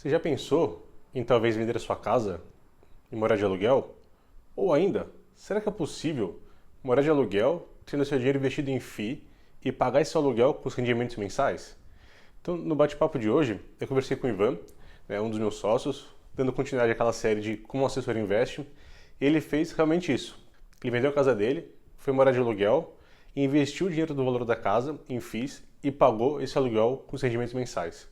Você já pensou em talvez vender a sua casa e morar de aluguel? Ou ainda, será que é possível morar de aluguel, tendo seu dinheiro investido em FII e pagar esse aluguel com os rendimentos mensais? Então, no bate-papo de hoje, eu conversei com o Ivan, um dos meus sócios, dando continuidade àquela série de como o assessor investe, e ele fez realmente isso. Ele vendeu a casa dele, foi morar de aluguel, e investiu o dinheiro do valor da casa em FIIs e pagou esse aluguel com os rendimentos mensais.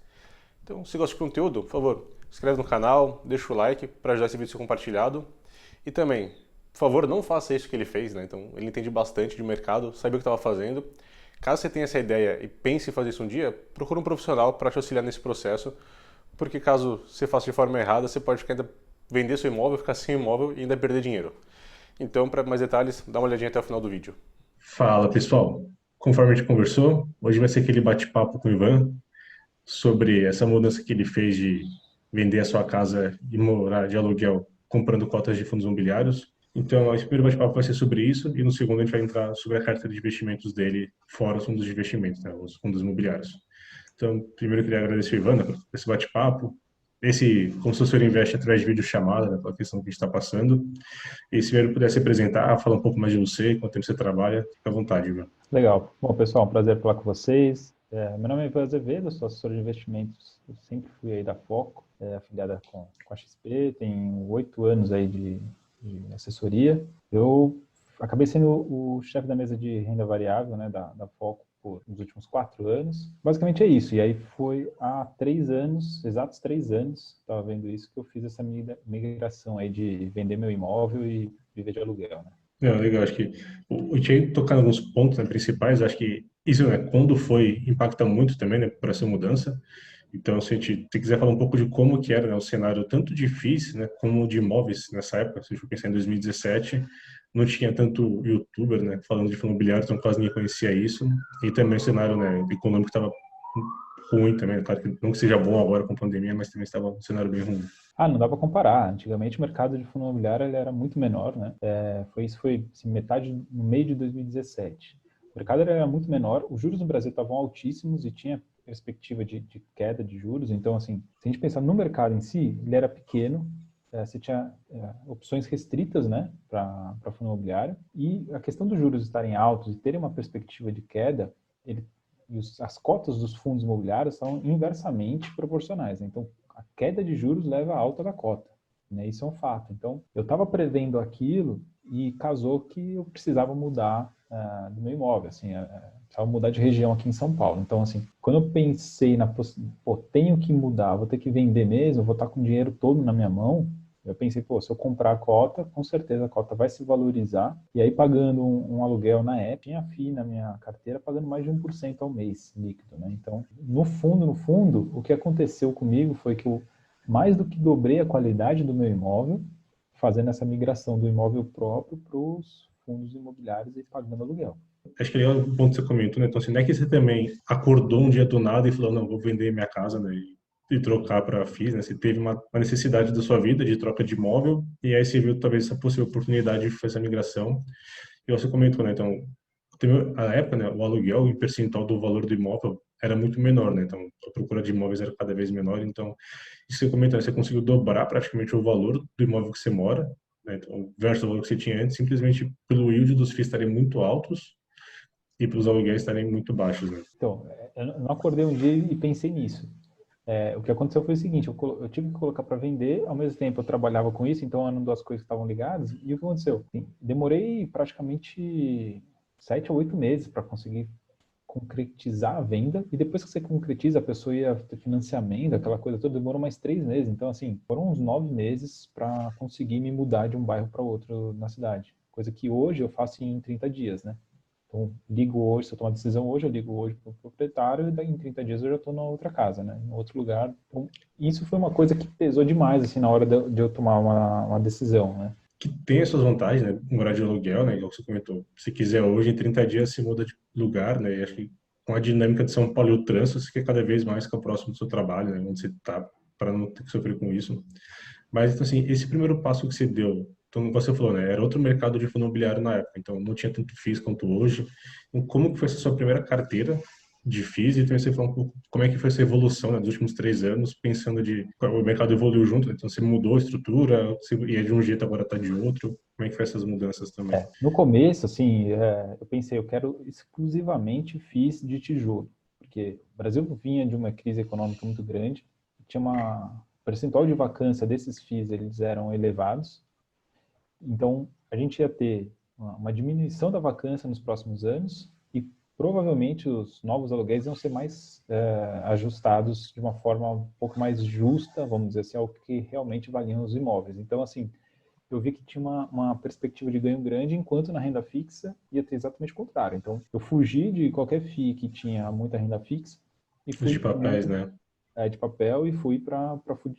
Então, se gosta de conteúdo, por favor, se inscreve no canal, deixa o like para ajudar esse vídeo a ser compartilhado. E também, por favor, não faça isso que ele fez, né? Então, ele entende bastante de mercado, sabia o que estava fazendo. Caso você tenha essa ideia e pense em fazer isso um dia, procure um profissional para te auxiliar nesse processo, porque caso você faça de forma errada, você pode ainda vender seu imóvel, ficar sem imóvel e ainda perder dinheiro. Então, para mais detalhes, dá uma olhadinha até o final do vídeo. Fala pessoal, conforme a gente conversou, hoje vai ser aquele bate-papo com o Ivan sobre essa mudança que ele fez de vender a sua casa e morar de aluguel comprando cotas de fundos imobiliários. Então, esse primeiro bate-papo vai ser sobre isso e no segundo a gente vai entrar sobre a carteira de investimentos dele fora os fundos de investimentos, né, os fundos imobiliários. Então, primeiro eu queria agradecer ao Ivan, né, por esse bate-papo, esse como se o senhor investe através de videochamada, né, pela questão que a gente está passando. E se ele puder se apresentar, falar um pouco mais de você, quanto tempo você trabalha, fica à vontade, Ivan. Legal. Bom, pessoal, um prazer falar com vocês. Meu nome é Ivan Azevedo, sou assessor de investimentos. Eu sempre fui aí da Foco, afiliada com a XP, tenho 8 anos aí de assessoria. Eu acabei sendo o chefe da mesa de renda variável, né, da Foco por nos últimos 4 anos. Basicamente é isso. E aí foi há 3 anos, exatos 3 anos, estava vendo isso, que eu fiz essa migração aí de vender meu imóvel e viver de aluguel, né? Não, legal, acho que o Thiago tocar em alguns pontos, né, principais, acho que isso, né, quando foi, impacta muito também, né, por essa mudança. Então, se a gente se quiser falar um pouco de como que era, né, o cenário tanto de FIIs, né, como de imóveis nessa época, se a gente for pensar em 2017, não tinha tanto youtuber, né, falando de fundo imobiliário, então quase ninguém conhecia isso. E também o cenário, né, econômico estava ruim também, claro que não que seja bom agora com a pandemia, mas também estava um cenário bem ruim. Ah, não dá para comparar. Antigamente o mercado de fundo imobiliário ele era muito menor, né? Foi assim, metade no meio de 2017. O mercado era muito menor, os juros no Brasil estavam altíssimos e tinha perspectiva de queda de juros. Então, assim, se a gente pensar no mercado em si, ele era pequeno, você tinha opções restritas, né, para fundo imobiliário. E a questão dos juros estarem altos e terem uma perspectiva de queda, ele, as cotas dos fundos imobiliários são inversamente proporcionais, né? Então, a queda de juros leva à alta da cota, né? Isso é um fato. Então, eu estava prevendo aquilo e casou que eu precisava mudar do meu imóvel, assim, precisava mudar de região aqui em São Paulo. Então, assim, quando eu pensei pô, tenho que mudar, vou ter que vender mesmo, vou estar com o dinheiro todo na minha mão, eu pensei, pô, se eu comprar a cota, com certeza a cota vai se valorizar. E aí, pagando um aluguel na época, tinha FII na minha carteira, pagando mais de 1% ao mês líquido, né? Então, no fundo, o que aconteceu comigo foi que eu mais do que dobrei a qualidade do meu imóvel, fazendo essa migração do imóvel próprio para os fundos imobiliários e pagando aluguel. Acho que é o ponto que você comentou, né? Então, assim, não é que você também acordou um dia do nada e falou, não, vou vender minha casa, né? E trocar para FIIs, né? Você teve uma necessidade da sua vida de troca de imóvel e aí você viu talvez essa possível oportunidade de fazer essa migração. E você comentou, né? Então, a época, né? O aluguel em percentual do valor do imóvel era muito menor, né? Então, a procura de imóveis era cada vez menor. Então, isso que você comentou, né, você conseguiu dobrar praticamente o valor do imóvel que você mora, né? Então, versus o valor que você tinha antes, simplesmente pelo yield dos FIIs estarem muito altos e para os aluguéis estarem muito baixos, né? Então, eu não acordei um dia e pensei nisso. O que aconteceu foi o seguinte, eu tive que colocar para vender, ao mesmo tempo eu trabalhava com isso, então eram duas coisas que estavam ligadas, e o que aconteceu? Demorei praticamente 7 a 8 meses para conseguir concretizar a venda, e depois que você concretiza, a pessoa ia ter financiamento, aquela coisa toda, demorou mais 3 meses. Então, assim, foram uns 9 meses para conseguir me mudar de um bairro para outro na cidade. Coisa que hoje eu faço em 30 dias, né? Então, ligo hoje, se eu tomar decisão hoje, eu ligo hoje para o proprietário e daí em 30 dias eu já estou na outra casa, né? Em outro lugar. Então, isso foi uma coisa que pesou demais, assim, na hora de eu tomar uma decisão, né? Que tem as suas vantagens, né? Morar de aluguel, né? Igual você comentou. Se quiser hoje, em 30 dias, se muda de lugar, né? E acho que com a dinâmica de São Paulo e o trânsito, você quer cada vez mais ficar próximo do seu trabalho, né? Onde você está, para não ter que sofrer com isso. Mas, então, assim, esse primeiro passo que você deu, então, como você falou, né? Era outro mercado de fundo imobiliário na época, então não tinha tanto FIIs quanto hoje. Então, como que foi essa sua primeira carteira de FIIs e também você falar um pouco como é que foi essa evolução, né, dos últimos 3 anos, pensando o mercado evoluiu junto, né? Então você mudou a estrutura, você ia de um jeito, agora está de outro. Como é que foi essas mudanças também? No começo, assim, eu pensei, eu quero exclusivamente FIIs de tijolo, porque o Brasil vinha de uma crise econômica muito grande, tinha uma o percentual de vacância desses FIIs, eles eram elevados, então a gente ia ter uma diminuição da vacância nos próximos anos e provavelmente os novos aluguéis iam ser mais ajustados de uma forma um pouco mais justa, vamos dizer assim, ao que realmente valiam os imóveis. Então, assim, eu vi que tinha uma perspectiva de ganho grande, enquanto na renda fixa ia ter exatamente o contrário. Então, eu fugi de qualquer FII que tinha muita renda fixa e Os de fui papéis, muito né? de papel e fui para FII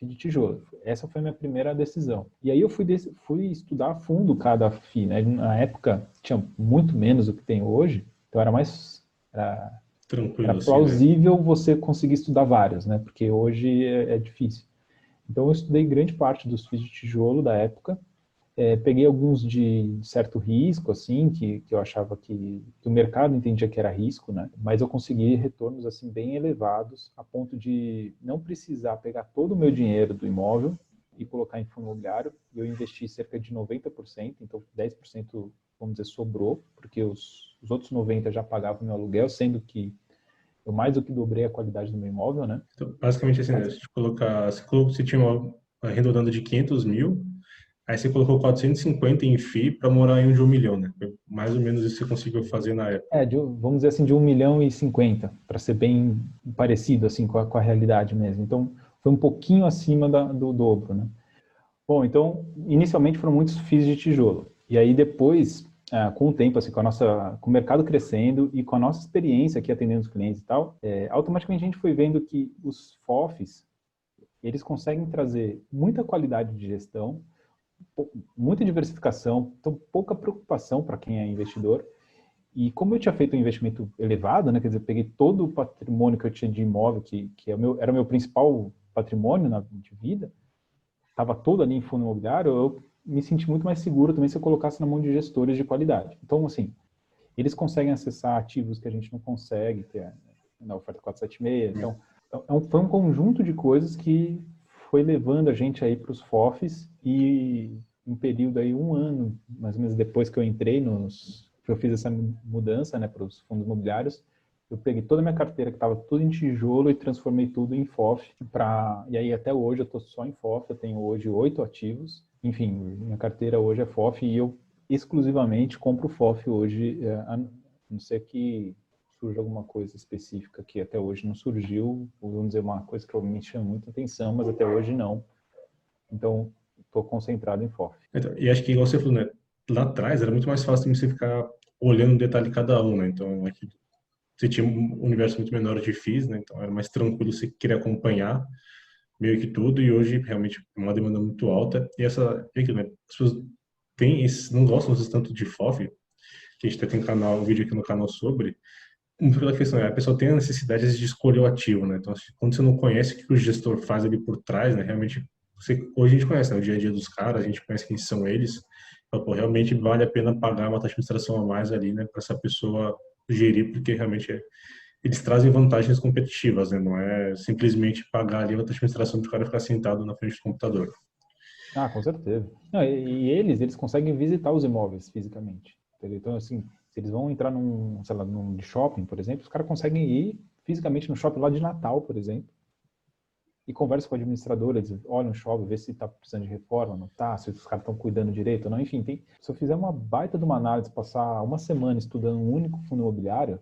de tijolo. Essa foi a minha primeira decisão. E aí eu fui estudar a fundo cada FII, né? Na época tinha muito menos do que tem hoje, então era Tranquilo, assim, né? plausível você conseguir estudar vários, né? Porque hoje é difícil. Então eu estudei grande parte dos FIIs de tijolo da época, peguei alguns de certo risco, assim, que eu achava que o mercado entendia que era risco, né? Mas eu consegui retornos, assim, bem elevados, a ponto de não precisar pegar todo o meu dinheiro do imóvel e colocar em fundo imobiliário. E eu investi cerca de 90%, então 10%, vamos dizer, sobrou, porque os outros 90% já pagavam o meu aluguel, sendo que eu mais do que dobrei a qualidade do meu imóvel, né? Então, basicamente assim, né? Se te colocar, você tinha uma arredondando de 500 mil, aí você colocou 450 em FII para morar em um de 1 milhão, né? Foi mais ou menos isso que você conseguiu fazer na época. Vamos dizer assim, de 1,050 milhão, para ser bem parecido assim com a realidade mesmo. Então, foi um pouquinho acima do dobro, né? Bom, então, inicialmente foram muitos FIIs de tijolo. E aí depois, com o tempo, assim, com o mercado crescendo e com a nossa experiência aqui atendendo os clientes e tal, automaticamente a gente foi vendo que os FOFs, eles conseguem trazer muita qualidade de gestão, muita diversificação, então pouca preocupação para quem é investidor. E como eu tinha feito um investimento elevado, né, quer dizer, peguei todo o patrimônio que eu tinha de imóvel, que era o meu principal patrimônio de vida, estava todo ali em fundo imobiliário, eu me senti muito mais seguro também se eu colocasse na mão de gestores de qualidade. Então, assim, eles conseguem acessar ativos que a gente não consegue, que é na oferta 476. Então, foi um conjunto de coisas que foi levando a gente aí para os FOFs e um período aí, um ano, mais ou menos depois que eu entrei que eu fiz essa mudança, né, para os fundos imobiliários, eu peguei toda a minha carteira que estava tudo em tijolo e transformei tudo em FOF. E aí até hoje eu estou só em FOF, eu tenho hoje 8 ativos. Enfim, minha carteira hoje é FOF e eu exclusivamente compro FOF hoje, a não ser que surja alguma coisa específica que até hoje não surgiu, ou vamos dizer uma coisa que me chama muita atenção, mas até hoje não. Então, estou concentrado em FOF. Então, e acho que, igual você falou, né? Lá atrás era muito mais fácil de você ficar olhando o detalhe de cada um, né? Então, aqui você tinha um universo muito menor de FIIs, né? Então, era mais tranquilo você querer acompanhar meio que tudo. E hoje, realmente, é uma demanda muito alta. E aquilo, né? As pessoas não gostam às vezes, tanto de FOF, que a gente até tem um vídeo aqui no canal sobre, pela questão, a pessoa tem a necessidade às vezes, de escolher o ativo, né? Então, assim, quando você não conhece o que o gestor faz ali por trás, né? Realmente, hoje a gente conhece, né, o dia a dia dos caras, a gente conhece quem são eles. Então, pô, realmente vale a pena pagar uma taxa de administração a mais ali, né? Para essa pessoa gerir, porque realmente eles trazem vantagens competitivas, né? Não é simplesmente pagar ali uma taxa de administração para o cara ficar sentado na frente do computador. Ah, com certeza. Não, e eles conseguem visitar os imóveis fisicamente. Entendeu? Então, assim, se eles vão entrar sei lá, num de shopping, por exemplo, os caras conseguem ir fisicamente no shopping lá de Natal, por exemplo, e conversa com a administradora, eles olham o shopping, vê se está precisando de reforma, não está, se os caras estão cuidando direito ou não. Enfim, se eu fizer uma baita de uma análise, passar uma semana estudando um único fundo imobiliário,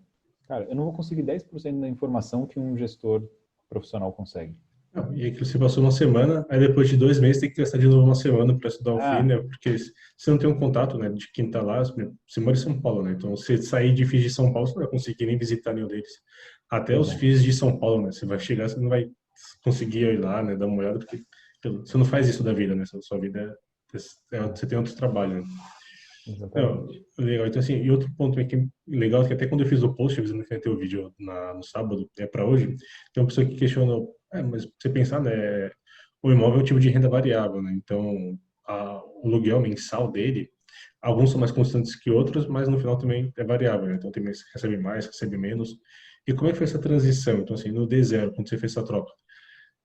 cara, eu não vou conseguir 10% da informação que um gestor profissional consegue. Não, e aquilo você passou uma semana, aí depois de 2 meses tem que gastar de novo uma semana para estudar o FII, Ah, né? Porque você não tem um contato, né, de quem tá lá. Você mora em São Paulo, né? Então, você sair de FIIs de São Paulo, você não vai conseguir nem visitar nenhum deles. Até pois os é, FIIs de São Paulo, né? Você vai chegar, você não vai conseguir ir lá, né, dar uma olhada, porque você não faz isso da vida, né? Sua vida você tem outro trabalho, né? Não, exatamente. legal. Então, assim, e outro ponto aqui legal é que até quando eu fiz o post, avisando que ia ter o vídeo no sábado, para hoje, tem uma pessoa que questionou, mas você pensar, né, o imóvel é um tipo de renda variável, né? Então, o aluguel mensal dele, alguns são mais constantes que outros, mas no final também é variável, né? Então, tem mais, recebe mais, recebe menos. E como é que foi essa transição? Então, assim, no D0, quando você fez essa troca,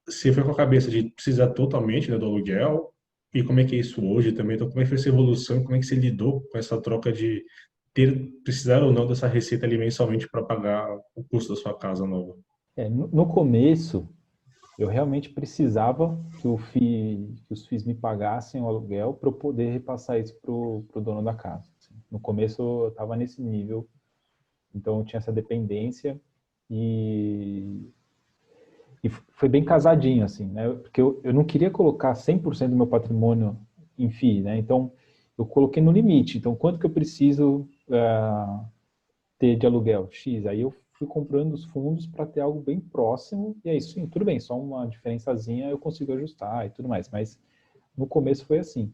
você foi com a cabeça de precisar totalmente, né, do aluguel? E como é que é isso hoje também? Então, como é que foi essa evolução? Como é que você lidou com essa troca de precisar ou não dessa receita ali mensalmente para pagar o custo da sua casa nova? No começo, eu realmente precisava que os FIIs me pagassem o aluguel para eu poder repassar isso para o dono da casa. Assim. No começo, eu estava nesse nível, então eu tinha essa dependência e, e foi bem casadinho, assim, né? Porque eu não queria colocar 100% do meu patrimônio em FII, né? Então, eu coloquei no limite. Então, quanto que eu preciso ter de aluguel? X. Aí eu fui comprando os fundos para ter algo bem próximo, e aí sim, tudo bem, só uma diferençazinha eu consigo ajustar e tudo mais, mas no começo foi assim.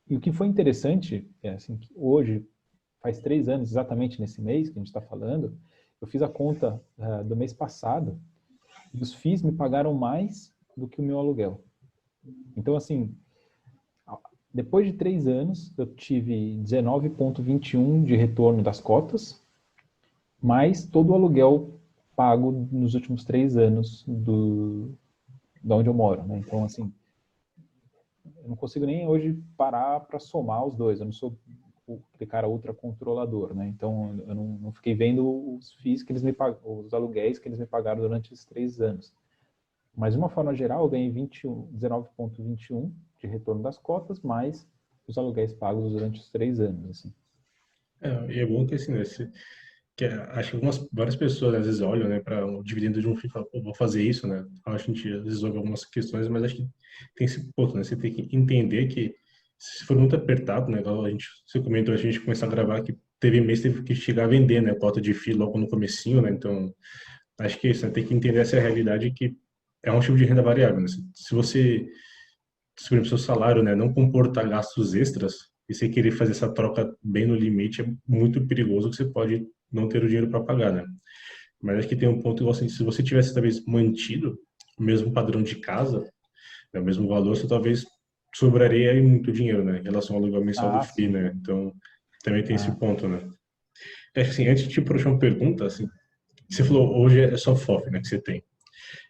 E o que foi interessante é assim, que hoje, faz 3 anos, exatamente nesse mês que a gente está falando, eu fiz a conta do mês passado e os FIIs me pagaram mais do que o meu aluguel. Então, assim, depois de 3 anos, eu tive 19,21 de retorno das cotas, mais todo o aluguel pago nos últimos 3 anos de onde eu moro, né? Então, assim, eu não consigo nem hoje parar para somar os dois. Eu não sou o cara ultra controlador, né? Então, eu não fiquei vendo os FIIs que eles me pagam, os aluguéis que eles me pagaram durante esses 3 anos. Mas, de uma forma geral, eu ganhei 19,21 de retorno das cotas, mais os aluguéis pagos durante os 3 anos, assim. E é bom que assim, né, acho que várias pessoas né, às vezes olham, né, para o dividendo de um FII e falam, pô, vou fazer isso, né? Acho que a gente às vezes ouve algumas questões, mas acho que tem esse ponto, né? Você tem que entender que se for muito apertado, né, igual você comentou, a gente começar a gravar que teve mês teve que chegar a vender, né, cota de FII logo no comecinho, né? Então, acho que é isso, né? Tem que entender essa realidade que é um tipo de renda variável, né? Se você, se por exemplo, seu salário, né, não comportar gastos extras, e você querer fazer essa troca bem no limite, é muito perigoso que você pode não ter o dinheiro para pagar, né? Mas acho que tem um ponto igual assim, se você tivesse talvez mantido o mesmo padrão de casa, né, o mesmo valor, você talvez sobraria aí muito dinheiro, né, em relação ao aluguel mensal do Ah, FII, sim. né? Então, também tem esse Ah, ponto, né? Acho que assim, antes de te puxar uma pergunta, assim, você falou hoje é só FOF, né, que você tem.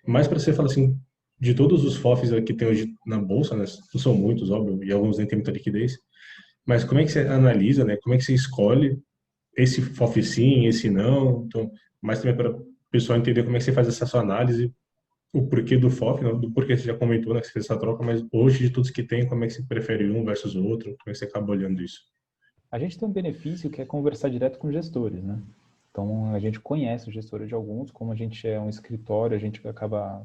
Mas para você falar assim, de todos os FOFs que tem hoje na bolsa, né, não são muitos, óbvio, e alguns nem têm muita liquidez, mas como é que você analisa, né? Como é que você escolhe esse FOF sim, esse não? Então, mais também para o pessoal entender como é que você faz essa sua análise, o porquê do FOF, não, do porquê você já comentou, né, que você fez essa troca, mas hoje de todos que tem, como é que você prefere um versus o outro? Como é que você acaba olhando isso? a gente tem um benefício que é conversar direto com gestores, né? Então, a gente conhece os gestores de alguns, como a gente é um escritório, a gente acaba,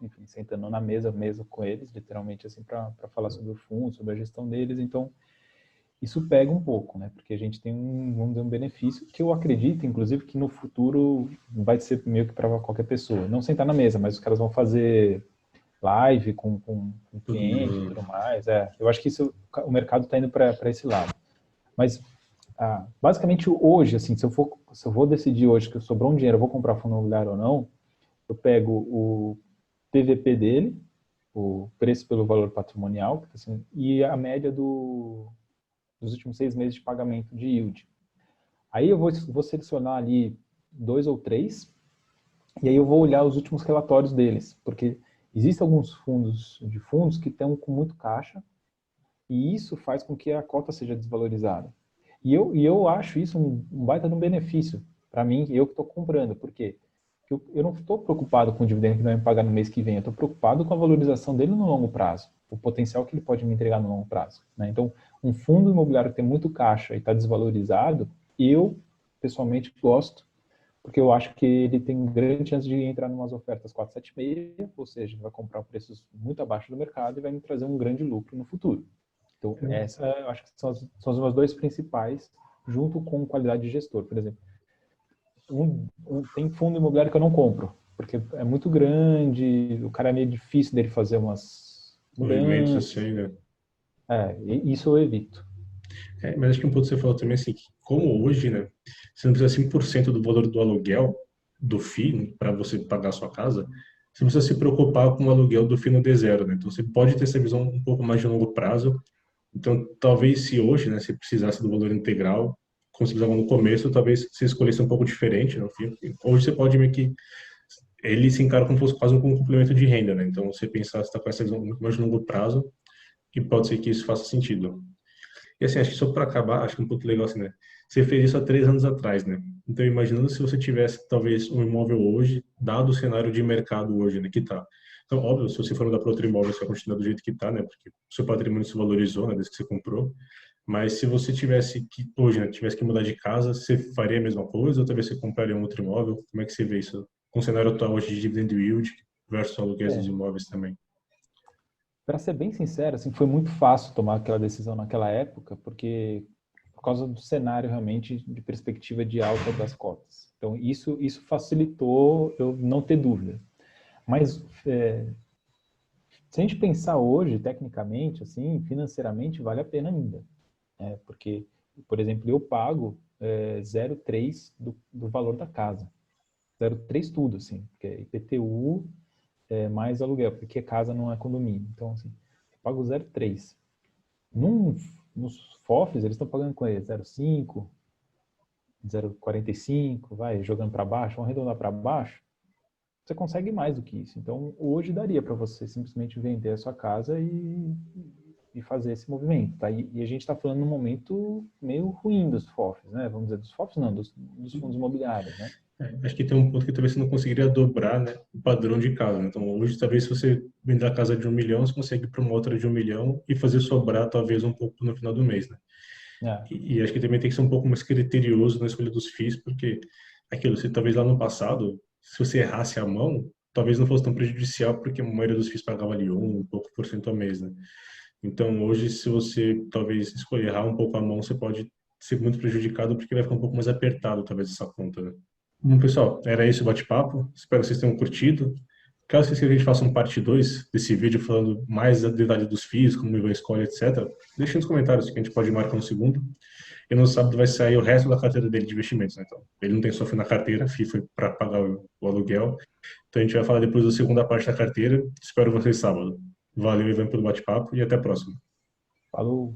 enfim, sentando na mesa com eles, literalmente, assim, para falar sobre o fundo, sobre a gestão deles. Então, isso pega um pouco, né? Porque a gente tem vamos dizer, um benefício que eu acredito, inclusive, que no futuro vai ser meio que para qualquer pessoa. Não sentar na mesa, mas os caras vão fazer live com cliente e Tudo, tudo mais. Eu acho que isso, o mercado está indo para esse lado. Mas, basicamente, hoje, assim, se eu vou decidir hoje que sobrou um dinheiro, eu vou comprar fundo imobiliário ou não, eu pego o PVP dele, o preço pelo valor patrimonial, assim, e a média dos últimos 6 meses de pagamento de yield. Aí eu vou selecionar ali 2 ou 3, e aí eu vou olhar os últimos relatórios deles, porque existem alguns fundos que estão com muito caixa, e isso faz com que a cota seja desvalorizada. E eu acho isso um baita de um benefício para mim, eu que estou comprando. Por quê? Porque eu não estou preocupado com o dividendo que vai me pagar no mês que vem, eu estou preocupado com a valorização dele no longo prazo, o potencial que ele pode me entregar no longo prazo. Né? Então, um fundo imobiliário que tem muito caixa e está desvalorizado, eu, pessoalmente, gosto, porque eu acho que ele tem grande chance de entrar em umas ofertas 476, ou seja, ele vai comprar preços muito abaixo do mercado e vai me trazer um grande lucro no futuro. Então, essa eu acho que são as meus dois principais, junto com qualidade de gestor. Por exemplo, tem fundo imobiliário que eu não compro, porque é muito grande, o cara é meio difícil dele fazer umas movimentos mudanças. assim, né? Isso eu evito. Mas acho que um ponto que você falou também, assim, que como hoje, né, você não precisa 5% do valor do aluguel, do FII, para você pagar a sua casa, você não precisa se preocupar com o aluguel do FII no D0, né? Então você pode ter essa visão um pouco mais de longo prazo. Então, talvez se hoje, né, você precisasse do valor integral, como você falou no começo, talvez você escolhesse um pouco diferente no fim. Hoje você pode meio que ele se encara como se fosse quase um complemento de renda, né? Então, você pensar, você está com essa visão muito mais de longo prazo, e pode ser que isso faça sentido. E assim, acho que só para acabar, acho que é um ponto legal assim, né? Você fez isso há 3 anos atrás, né? Então, imaginando se você tivesse, talvez, um imóvel hoje, dado o cenário de mercado hoje, né, que tá. Então, óbvio, se você for mudar para outro imóvel, você vai continuar do jeito que tá, né? Porque o seu patrimônio se valorizou, né, desde que você comprou. Mas se você tivesse que, hoje, né, tivesse que mudar de casa, você faria a mesma coisa? Ou talvez você compraria um outro imóvel? Como é que você vê isso? Com o cenário atual hoje de dividend yield versus aluguéis dos É, imóveis também. para ser bem sincero, assim, foi muito fácil tomar aquela decisão naquela época, porque por causa do cenário realmente de perspectiva de alta das cotas. Então, isso facilitou eu não ter dúvida. Mas se a gente pensar hoje, tecnicamente, assim, financeiramente, vale a pena ainda. Né? Porque, por exemplo, eu pago 0,3 do valor da casa. 0,3 tudo, assim, porque é IPTU mais aluguel, porque casa não é condomínio. Então, assim, eu pago 0,3. Nos FOFs, eles estão pagando com ele 0,5, 0,45, vai jogando para baixo, vamos arredondar para baixo. Você consegue mais do que isso. Então, hoje daria para você simplesmente vender a sua casa e fazer esse movimento. Tá? E a gente está falando num momento meio ruim dos FOFs, né? Vamos dizer, dos FOFs não, dos fundos imobiliários, né? Acho que tem um ponto que talvez você não conseguiria dobrar, né, o padrão de casa, né? Então, hoje, talvez se você vender a casa de 1 milhão, você consegue ir para uma outra de 1 milhão e fazer sobrar, talvez, um pouco no final do mês, né? É, E acho que também tem que ser um pouco mais criterioso na escolha dos FIIs, porque aquilo, se talvez lá no passado, se você errasse a mão, talvez não fosse tão prejudicial, porque a maioria dos FIIs pagava ali um pouco por cento ao mês, né? Então, hoje, se você talvez escolher errar um pouco a mão, você pode ser muito prejudicado, porque vai ficar um pouco mais apertado, talvez, essa conta, né? Bom, pessoal, era esse o bate-papo. Espero que vocês tenham curtido. Caso vocês queiram que a gente faça um parte 2 desse vídeo falando mais da detalhe dos FIIs, como o Ivan escolhe, etc., deixem nos comentários que a gente pode marcar um segundo. E no sábado vai sair o resto da carteira dele de investimentos, né? Então, ele não tem só FII na carteira, FII foi para pagar o aluguel. Então a gente vai falar depois da segunda parte da carteira. Espero vocês sábado. Valeu, Ivan, pelo bate-papo e até a próxima. falou.